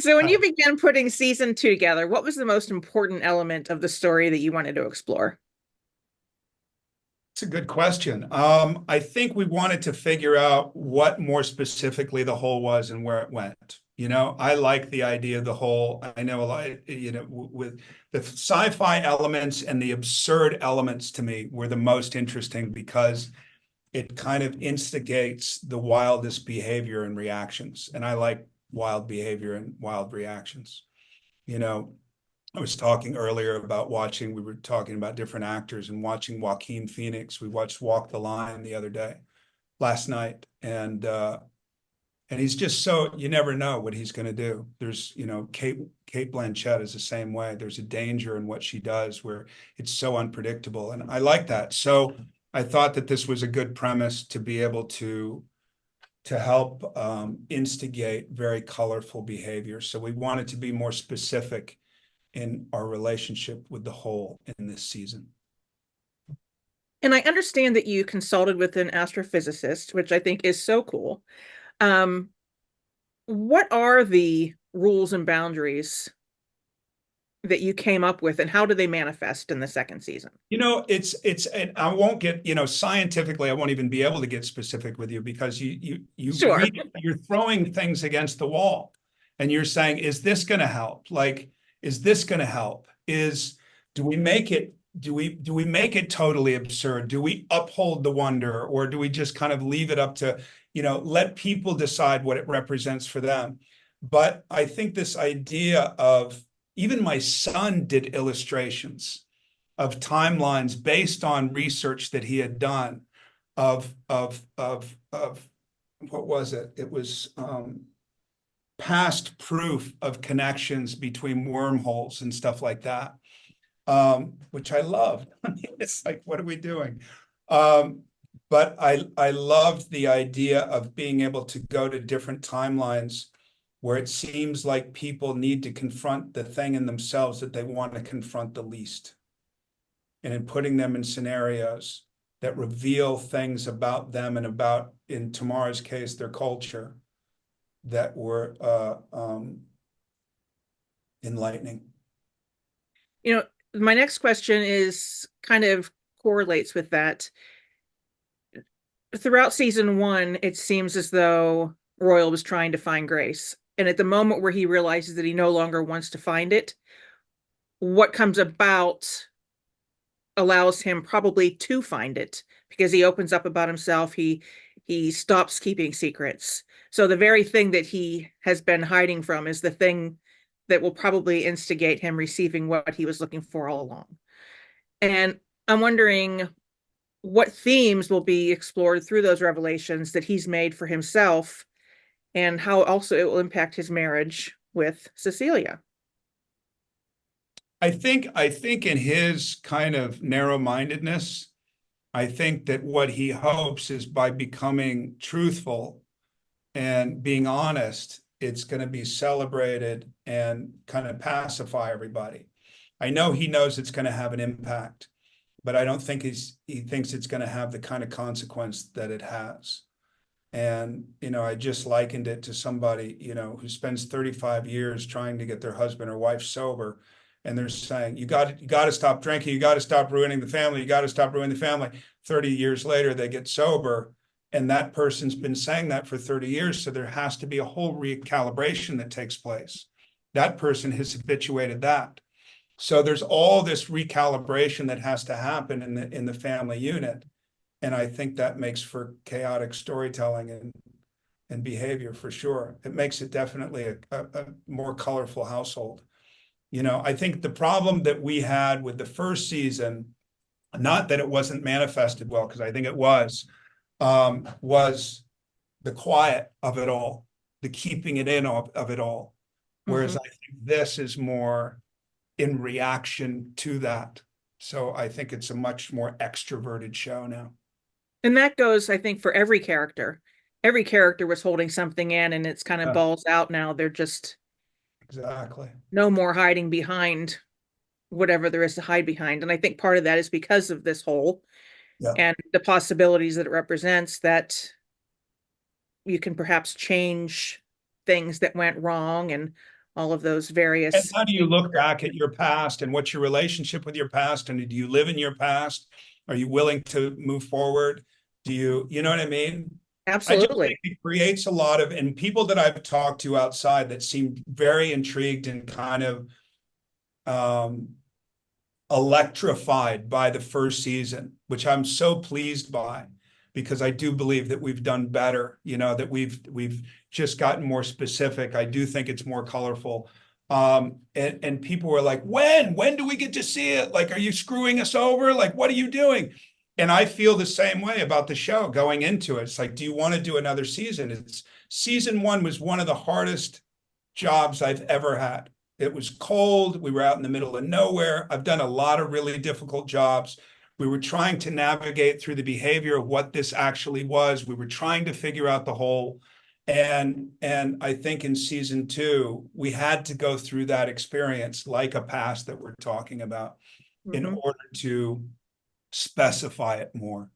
So when Uh, you began putting season two together, what was the most important element of the story that you wanted to explore? It's a good question. I think we wanted to figure out what more specifically the whole was and where it went. I like the idea of the whole. I know a lot, with the sci-fi elements and the absurd elements to me were the most interesting because it kind of instigates the wildest behavior and reactions. And I like wild behavior and wild reactions. You know, I was talking earlier about we were talking about different actors and watching Joaquin Phoenix. We watched Walk the Line the other day, last night. And he's just so, you never know what he's going to do. There's, Kate Blanchett is the same way. There's a danger in what she does where it's so unpredictable. And I like that. So I thought that this was a good premise to be able to help instigate very colorful behavior. So we wanted to be more specific in our relationship with the whole in this season. And I understand that you consulted with an astrophysicist, which I think is so cool. Um, what are the rules and boundaries that you came up with, and how do they manifest in the second season? And I won't get, scientifically, I won't even be able to get specific with you because you Sure. read, you're throwing things against the wall and you're saying, is this going to help? Like, is this going to help? Do we make it, do we make it totally absurd? Do we uphold the wonder, or do we just kind of leave it up to, let people decide what it represents for them? But I think this idea of, even my son did illustrations of timelines based on research that he had done of what was it? It was past proof of connections between wormholes and stuff like that, which I loved. I mean, it's like, what are we doing? Um, but I loved the idea of being able to go to different timelines where it seems like people need to confront the thing in themselves that they want to confront the least, and in putting them in scenarios that reveal things about them and about, in tomorrow's case, their culture, that were enlightening. You know, my next question is kind of correlates with that. Throughout season one, it seems as though Royal was trying to find Grace. And at the moment where he realizes that he no longer wants to find it, what comes about allows him probably to find it because he opens up about himself. He stops keeping secrets. So the very thing that he has been hiding from is the thing that will probably instigate him receiving what he was looking for all along. And I'm wondering what themes will be explored through those revelations that he's made for himself, and how also it will impact his marriage with Cecilia. I think in his kind of narrow-mindedness, I think that what he hopes is by becoming truthful and being honest, it's going to be celebrated and kind of pacify everybody. I know he knows it's going to have an impact, but I don't think he thinks it's going to have the kind of consequence that it has. And, I just likened it to somebody, who spends 35 years trying to get their husband or wife sober. And they're saying, you got to stop drinking. You got to stop ruining the family. You got to stop ruining the family. 30 years later, they get sober. And that person's been saying that for 30 years. So there has to be a whole recalibration that takes place. That person has habituated that. So there's all this recalibration that has to happen in the family unit. And I think that makes for chaotic storytelling and behavior for sure. It makes it definitely a more colorful household. I think the problem that we had with the first season, not that it wasn't manifested well, because I think it was the quiet of it all, the keeping it in of it all. Whereas Mm-hmm. I think this is more in reaction to that. So I think it's a much more extroverted show now. And that goes, I think, for every character. Every character was holding something in, and it's kind of Yeah, balls out now. They're just exactly. no more hiding behind whatever there is to hide behind. And I think part of that is because of this whole Yeah. and the possibilities that it represents, that you can perhaps change things that went wrong and all of those And various. how do you look back at your past and what's your relationship with your past? And do you live in your past? Are you willing to move forward? You know what I mean? I just think Absolutely. it creates a lot of, and people that I've talked to outside that seem very intrigued and kind of um, electrified by the first season, which I'm so pleased by because I do believe that we've done better, that we've just gotten more specific. I do think it's more colorful. And people were like, when do we get to see it? Like, are you screwing us over? Like, what are you doing? And I feel the same way about the show going into it. It's like, do you want to do another season? It's season one was one of the hardest jobs I've ever had. It was cold. We were out in the middle of nowhere. I've done a lot of really difficult jobs. We were trying to navigate through the behavior of what this actually was. We were trying to figure out the whole. And I think in season two, we had to go through that experience like a past that we're talking about in Mhm. order to specify it more,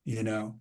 you know.